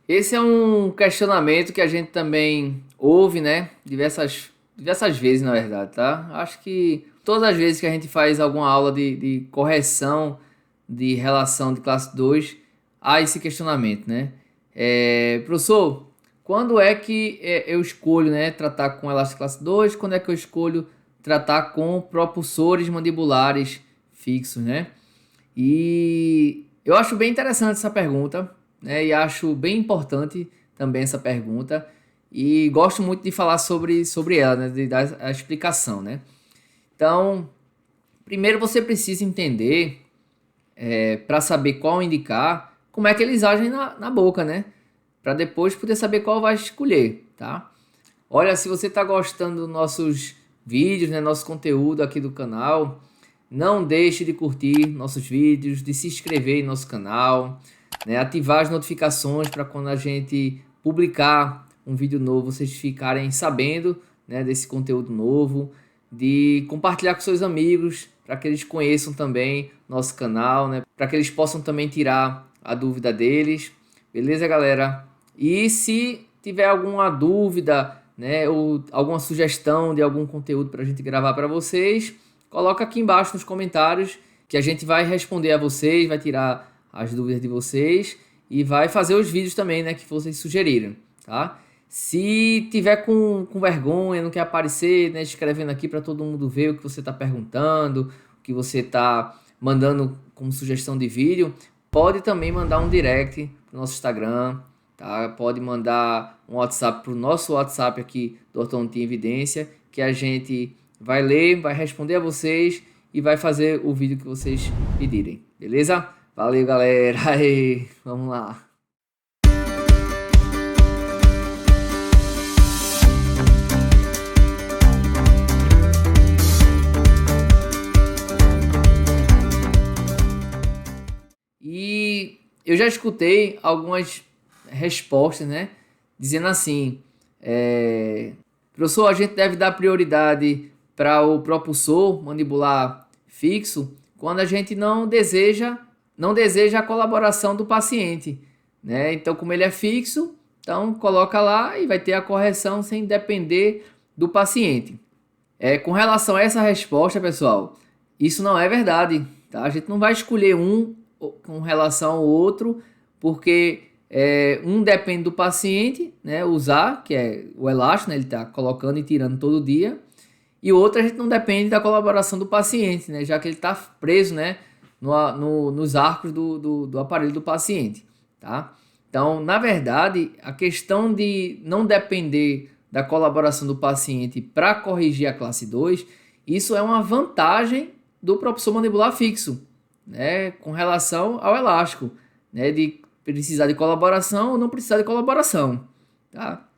Esse é um questionamento que a gente também ouve, né? Diversas vezes, na verdade, tá? Acho que todas as vezes que a gente faz alguma aula de correção de relação de classe 2, há esse questionamento, né? Professor, quando é que eu escolho, né, tratar com elástico classe 2? Quando é que eu escolho tratar com propulsores mandibulares fixos, né? E eu acho bem interessante essa pergunta, né? E acho bem importante também essa pergunta. E gosto muito de falar sobre ela, né? De dar a explicação, né? Então, primeiro você precisa entender, para saber qual indicar, como é que eles agem na boca, né? Para depois poder saber qual vai escolher, tá? Olha, se você está gostando dos nossos vídeos, né, nosso conteúdo aqui do canal, não deixe de curtir nossos vídeos, de se inscrever em nosso canal, né, ativar as notificações para quando a gente publicar um vídeo novo, vocês ficarem sabendo, né, desse conteúdo novo, de compartilhar com seus amigos, para que eles conheçam também nosso canal, né, para que eles possam também tirar a dúvida deles. Beleza, galera? E se tiver alguma dúvida, né, ou alguma sugestão de algum conteúdo para a gente gravar para vocês, coloca aqui embaixo nos comentários que a gente vai responder a vocês, vai tirar as dúvidas de vocês e vai fazer os vídeos também, né, que vocês sugeriram, tá? Se tiver com vergonha, não quer aparecer, né, escrevendo aqui para todo mundo ver o que você está perguntando, o que você está mandando como sugestão de vídeo, pode também mandar um direct pro nosso Instagram, tá? Pode mandar um WhatsApp pro nosso WhatsApp aqui do Ortodontia em Evidência, que a gente vai ler, vai responder a vocês e vai fazer o vídeo que vocês pedirem, beleza? Valeu, galera! Aí, vamos lá! E eu já escutei algumas respostas, né? Dizendo assim, professor, a gente deve dar prioridade para o propulsor mandibular fixo quando a gente não deseja a colaboração do paciente, né? Então, como ele é fixo, então coloca lá e vai ter a correção sem depender do paciente. Com relação a essa resposta, pessoal, isso não é verdade, tá? A gente não vai escolher um com relação ao outro, porque um depende do paciente, né, usar, que é o elástico, né, ele está colocando e tirando todo dia, e o outro a gente não depende da colaboração do paciente, né, já que ele está preso, né, nos arcos do aparelho do paciente, tá? Então, na verdade, a questão de não depender da colaboração do paciente para corrigir a classe 2, isso é uma vantagem do propulsor mandibular fixo, né, com relação ao elástico, né, de precisar de colaboração ou não precisar de colaboração, tá?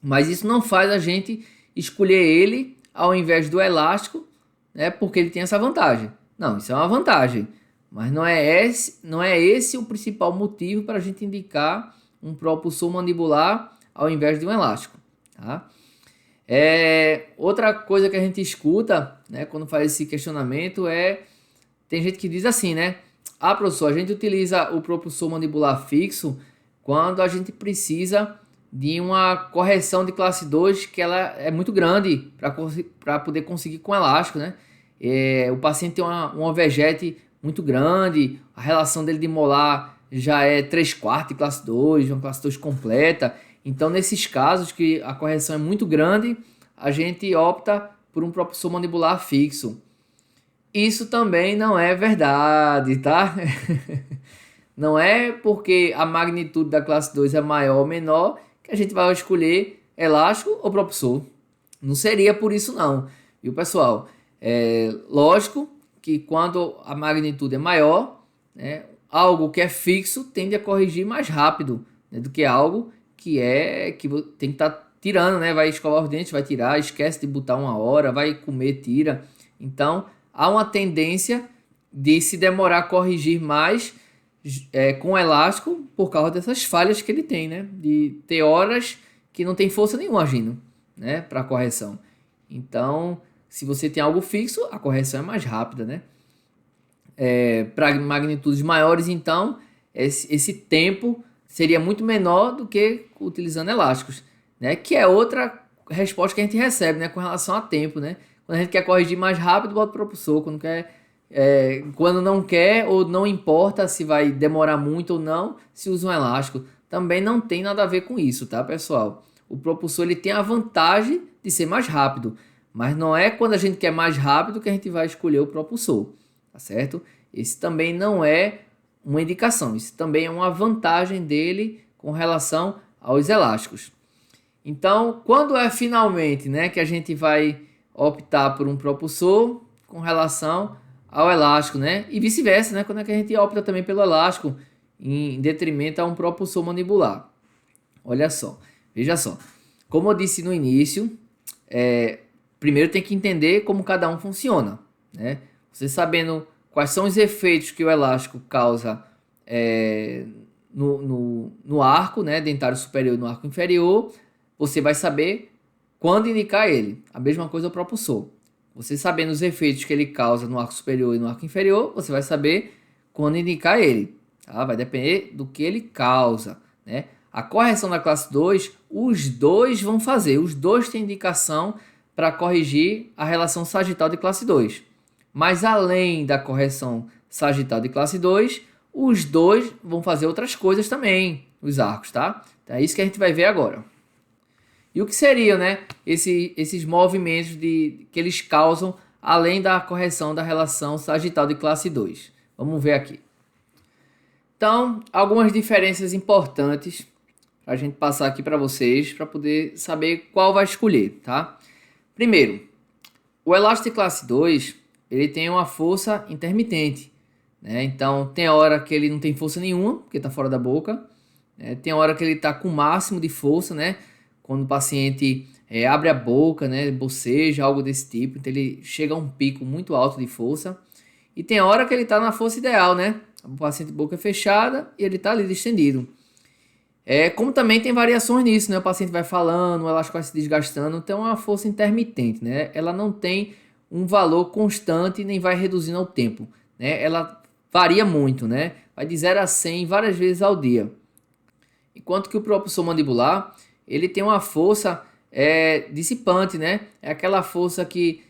Mas isso não faz a gente escolher ele ao invés do elástico, né, porque ele tem essa vantagem. Não, isso é uma vantagem, mas não é esse o principal motivo para a gente indicar um propulsor mandibular ao invés de um elástico, tá? Outra coisa que a gente escuta, né, quando faz esse questionamento tem gente que diz assim, né? Ah, professor, a gente utiliza o propulsor mandibular fixo quando a gente precisa de uma correção de classe 2 que ela é muito grande para poder conseguir com elástico, né? O paciente tem um overjet muito grande, a relação dele de molar já é 3/4 de classe 2, uma classe 2 completa. Então, nesses casos que a correção é muito grande, a gente opta por um propulsor mandibular fixo. Isso também não é verdade, tá? Não é porque a magnitude da classe 2 é maior ou menor que a gente vai escolher elástico ou propulsor. Não seria por isso não, viu, pessoal? Lógico que quando a magnitude é maior, né, algo que é fixo tende a corrigir mais rápido, né, do que algo que tem que estar tirando, né? Vai escovar os dentes, vai tirar, esquece de botar uma hora, vai comer, tira. Então, há uma tendência de se demorar a corrigir mais com elástico por causa dessas falhas que ele tem, né? De ter horas que não tem força nenhuma agindo, né? Para correção. Então, se você tem algo fixo, a correção é mais rápida, né? Para magnitudes maiores, então, esse tempo seria muito menor do que utilizando elásticos, né? Que é outra resposta que a gente recebe, né? Com relação a tempo, né? Quando a gente quer corrigir mais rápido, bota o propulsor. Quando não quer ou não importa se vai demorar muito ou não, se usa um elástico. Também não tem nada a ver com isso, tá, pessoal? O propulsor ele tem a vantagem de ser mais rápido, mas não é quando a gente quer mais rápido que a gente vai escolher o propulsor, tá certo? Esse também não é uma indicação, isso também é uma vantagem dele com relação aos elásticos. Então, quando é finalmente, né, que a gente vai optar por um propulsor com relação ao elástico, né? E vice-versa, né? Quando é que a gente opta também pelo elástico em detrimento a um propulsor mandibular. Olha só, veja só. Como eu disse no início, primeiro tem que entender como cada um funciona, né? Você sabendo quais são os efeitos que o elástico causa no arco, né? Dentário superior e no arco inferior, você vai saber quando indicar ele. A mesma coisa o propulsor. Você sabendo os efeitos que ele causa no arco superior e no arco inferior, você vai saber quando indicar ele. Tá? Vai depender do que ele causa, né? A correção da classe 2, os dois vão fazer. Os dois têm indicação para corrigir a relação sagital de classe 2. Mas além da correção sagital de classe 2, os dois vão fazer outras coisas também, os arcos, tá? Então é isso que a gente vai ver agora. E o que seriam, né, esses movimentos que eles causam além da correção da relação sagital de classe 2? Vamos ver aqui. Então, algumas diferenças importantes para a gente passar aqui para vocês, para poder saber qual vai escolher, tá? Primeiro, o elástico de classe 2, ele tem uma força intermitente, né? Então, tem hora que ele não tem força nenhuma, porque está fora da boca, né? Tem hora que ele está com o máximo de força, né? Quando o paciente abre a boca, né? Boceja, algo desse tipo, então ele chega a um pico muito alto de força. E tem hora que ele está na força ideal, né? O paciente boca fechada e ele está ali distendido. Como também tem variações nisso, né? O paciente vai falando, o elástico vai se desgastando, então é uma força intermitente, né? Ela não tem um valor constante nem vai reduzindo ao tempo, né? Ela varia muito, né? Vai de 0 a 100 várias vezes ao dia. Enquanto que o propulsor mandibular, ele tem uma força dissipante, né? É aquela força que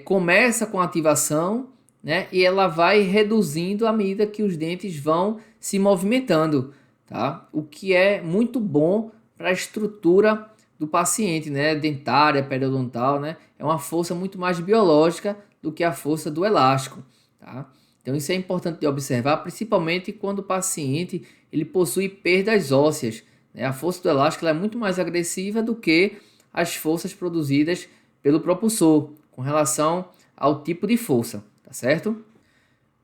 começa com a ativação, né? E ela vai reduzindo à medida que os dentes vão se movimentando, tá? O que é muito bom para a estrutura do paciente, né? Dentária, periodontal, né? É uma força muito mais biológica do que a força do elástico, tá? Então isso é importante de observar, principalmente quando o paciente ele possui perdas ósseas, né? A força do elástico ela é muito mais agressiva do que as forças produzidas pelo propulsor, com relação ao tipo de força, tá certo?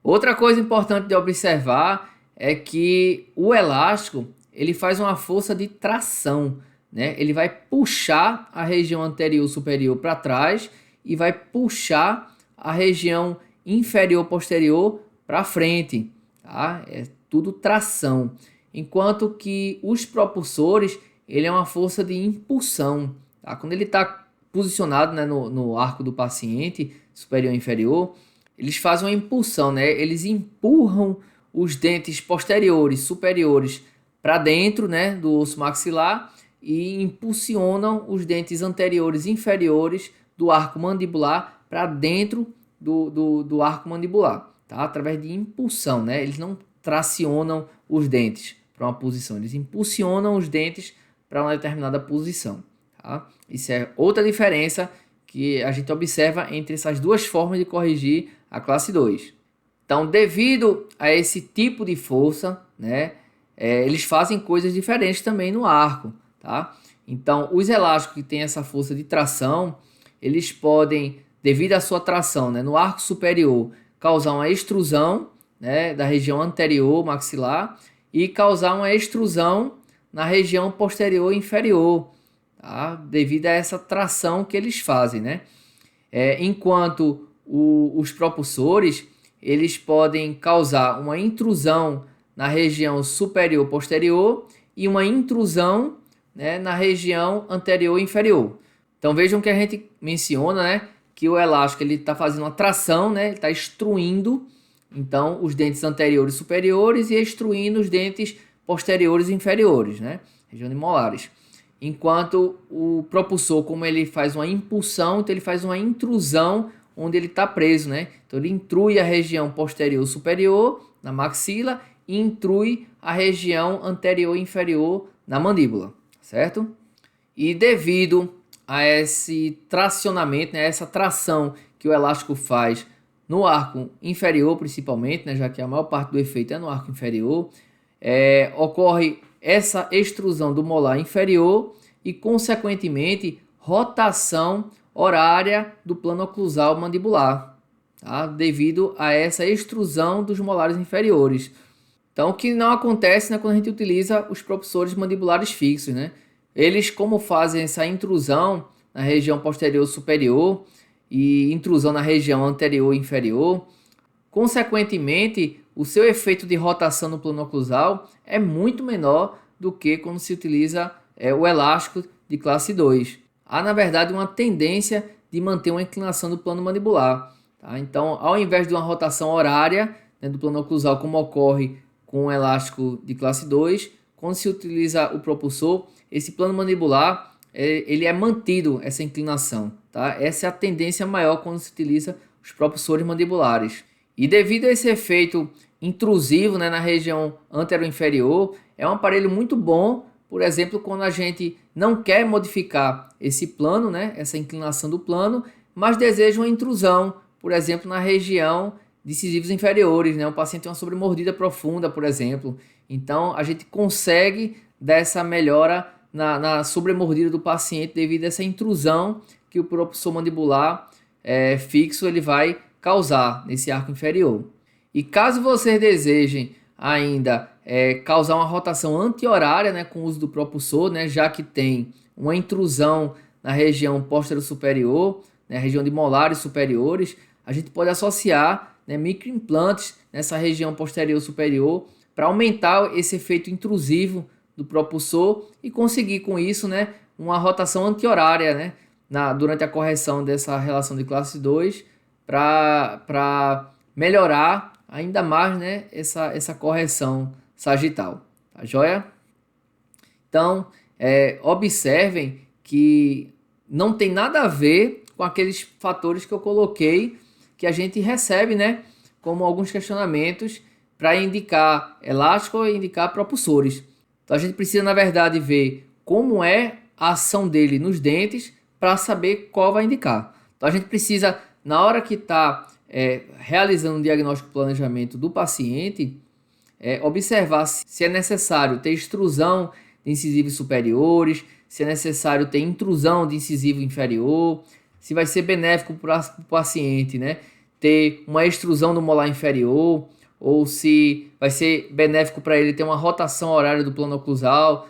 Outra coisa importante de observar é que o elástico ele faz uma força de tração, né? Ele vai puxar a região anterior superior para trás e vai puxar a região inferior posterior para frente, tá? É tudo tração. Enquanto que os propulsores, ele é uma força de impulsão, tá? Quando ele está posicionado, né, no arco do paciente, superior e inferior, eles fazem uma impulsão, né? Eles empurram os dentes posteriores, superiores para dentro, né, do osso maxilar e impulsionam os dentes anteriores e inferiores do arco mandibular para dentro do arco mandibular, tá? Através de impulsão, né? Eles não tracionam os dentes para uma posição, eles impulsionam os dentes para uma determinada posição, tá? Isso é outra diferença que a gente observa entre essas duas formas de corrigir a classe 2. Então, devido a esse tipo de força, né, eles fazem coisas diferentes também no arco, tá? Então, os elásticos que têm essa força de tração, eles podem, devido à sua tração, né, no arco superior, causar uma extrusão, né, da região anterior maxilar e causar uma extrusão na região posterior inferior, tá? Devido a essa tração que eles fazem, né? Enquanto os propulsores, eles podem causar uma intrusão na região superior posterior e uma intrusão, né, na região anterior inferior. Então vejam que a gente menciona, né, que o elástico ele está fazendo uma tração, né, ele está extruindo então os dentes anteriores e superiores e extruindo os dentes posteriores e inferiores, né? Região de molares. Enquanto o propulsor, como ele faz uma impulsão, então ele faz uma intrusão onde ele está preso, né? Então ele intrui a região posterior superior na maxila e intrui a região anterior e inferior na mandíbula, certo? E devido a esse tracionamento, né, essa tração que o elástico faz no arco inferior principalmente, né, já que a maior parte do efeito é no arco inferior, ocorre essa extrusão do molar inferior e, consequentemente, rotação horária do plano oclusal mandibular, tá? Devido a essa extrusão dos molares inferiores. Então, o que não acontece, né, quando a gente utiliza os propulsores mandibulares fixos, né? Eles, como fazem essa intrusão na região posterior superior e intrusão na região anterior e inferior, consequentemente, o seu efeito de rotação no plano oclusal é muito menor do que quando se utiliza o elástico de classe 2. Há, na verdade, uma tendência de manter uma inclinação do plano mandibular. Tá? Então, ao invés de uma rotação horária, né, do plano oclusal, como ocorre com o elástico de classe 2, quando se utiliza o propulsor, esse plano mandibular ele é mantido, essa inclinação. Tá? Essa é a tendência maior quando se utiliza os propulsores mandibulares. E devido a esse efeito intrusivo, né, na região anteroinferior, é um aparelho muito bom, por exemplo, quando a gente não quer modificar esse plano, né, essa inclinação do plano, mas deseja uma intrusão, por exemplo, na região de incisivos inferiores, né, o paciente tem uma sobremordida profunda, por exemplo. Então, a gente consegue dar essa melhora na sobremordida do paciente devido a essa intrusão que o propulsor mandibular fixo ele vai causar nesse arco inferior. E caso vocês desejem ainda causar uma rotação anti-horária, né, com o uso do propulsor, né, já que tem uma intrusão na região posterior-superior, né, região de molares superiores, a gente pode associar, né, microimplantes nessa região posterior-superior para aumentar esse efeito intrusivo do propulsor e conseguir com isso, né, uma rotação anti-horária, né, durante a correção dessa relação de classe 2 para melhorar ainda mais, né, essa correção sagital. Tá joia? Então, observem que não tem nada a ver com aqueles fatores que eu coloquei que a gente recebe, né, como alguns questionamentos para indicar elástico e indicar propulsores. Então, a gente precisa, na verdade, ver como é a ação dele nos dentes para saber qual vai indicar. Então, a gente precisa, na hora que está realizando um diagnóstico e planejamento do paciente, observar se é necessário ter extrusão de incisivos superiores, se é necessário ter intrusão de incisivo inferior, se vai ser benéfico para o paciente, né, ter uma extrusão do molar inferior, ou se vai ser benéfico para ele ter uma rotação horária do plano oclusal,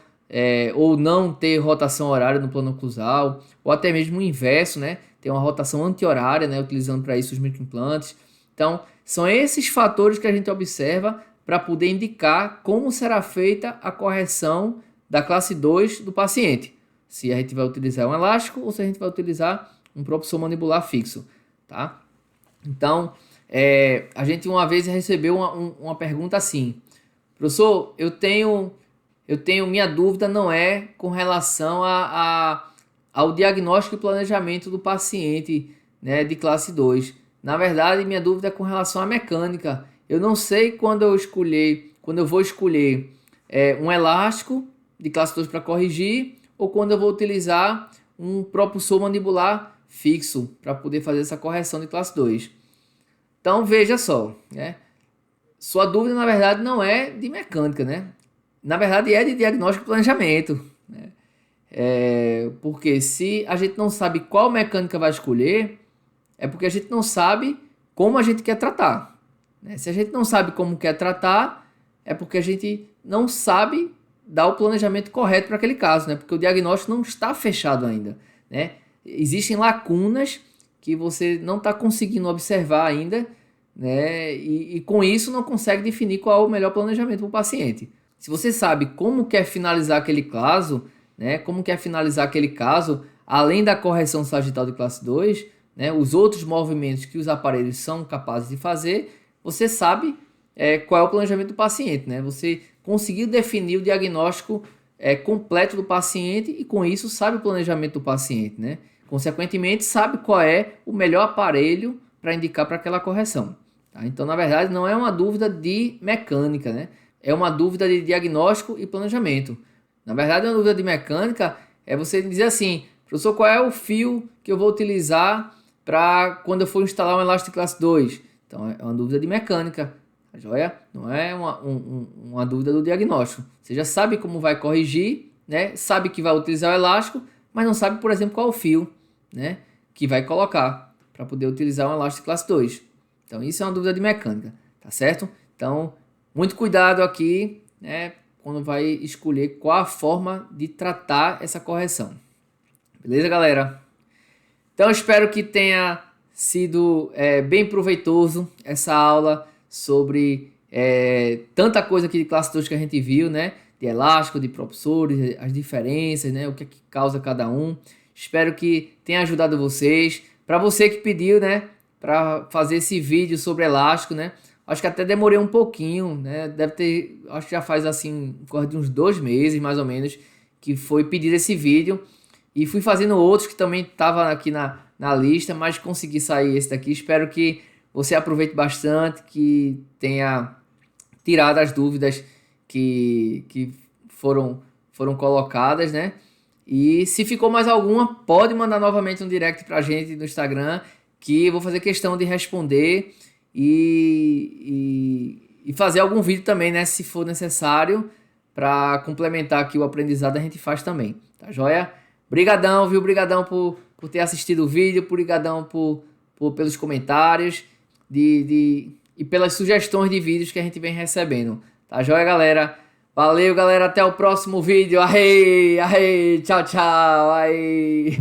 ou não ter rotação horária no plano oclusal, ou até mesmo o inverso, né, ter uma rotação anti-horária, né, utilizando para isso os microimplantes. Então, são esses fatores que a gente observa para poder indicar como será feita a correção da classe 2 do paciente. Se a gente vai utilizar um elástico ou se a gente vai utilizar um propulsor mandibular fixo, tá? Então, a gente uma vez recebeu uma pergunta assim: professor, eu tenho minha dúvida não é com relação ao diagnóstico e planejamento do paciente, né, de classe 2. Na verdade, minha dúvida é com relação à mecânica. Eu não sei quando eu vou escolher um elástico de classe 2 para corrigir ou quando eu vou utilizar um propulsor mandibular fixo para poder fazer essa correção de classe 2. Então, veja só, né? Sua dúvida, na verdade, não é de mecânica, né? Na verdade, é de diagnóstico e planejamento, né? Porque se a gente não sabe qual mecânica vai escolher, é porque a gente não sabe como a gente quer tratar, né? Se a gente não sabe como quer tratar, é porque a gente não sabe dar o planejamento correto para aquele caso, né? Porque o diagnóstico não está fechado ainda, né? Existem lacunas que você não está conseguindo observar ainda, né? E com isso não consegue definir qual é o melhor planejamento para o paciente. Se você sabe como quer finalizar aquele caso, né? Como quer finalizar aquele caso, além da correção sagital de classe 2, né? Os outros movimentos que os aparelhos são capazes de fazer, você sabe qual é o planejamento do paciente, né? Você conseguiu definir o diagnóstico completo do paciente e com isso sabe o planejamento do paciente, né? Consequentemente, sabe qual é o melhor aparelho para indicar para aquela correção. Tá? Então, na verdade, não é uma dúvida de mecânica, né? É uma dúvida de diagnóstico e planejamento. Na verdade, uma dúvida de mecânica é você dizer assim, professor, qual é o fio que eu vou utilizar para quando eu for instalar um elástico de classe 2? Então, é uma dúvida de mecânica, tá joia? Não é uma dúvida do diagnóstico. Você já sabe como vai corrigir, né? Sabe que vai utilizar o elástico, mas não sabe, por exemplo, qual é o fio, né, que vai colocar para poder utilizar um elástico de classe 2. Então, isso é uma dúvida de mecânica, tá certo? Então, muito cuidado aqui, né, quando vai escolher qual a forma de tratar essa correção. Beleza, galera? Então, espero que tenha sido bem proveitoso essa aula sobre tanta coisa aqui de classe 2 que a gente viu, né? De elástico, de propulsores, as diferenças, né? O que é que causa cada um. Espero que tenha ajudado vocês. Para você que pediu, né, para fazer esse vídeo sobre elástico, né? Acho que até demorei um pouquinho, né? Deve ter, acho que já faz assim, coisa de uns 2 meses mais ou menos que foi pedido esse vídeo e fui fazendo outros que também estavam aqui na lista, mas consegui sair esse daqui. Espero que você aproveite bastante, que tenha tirado as dúvidas que foram colocadas, né? E se ficou mais alguma, pode mandar novamente um direct pra gente no Instagram, que eu vou fazer questão de responder e fazer algum vídeo também, né? Se for necessário, para complementar aqui o aprendizado, a gente faz também, tá joia? Brigadão, viu? Brigadão por ter assistido o vídeo, brigadão pelos comentários e pelas sugestões de vídeos que a gente vem recebendo. Tá joia, galera? Valeu, galera. Até o próximo vídeo. Arrei, arrei. Tchau, tchau. Aí.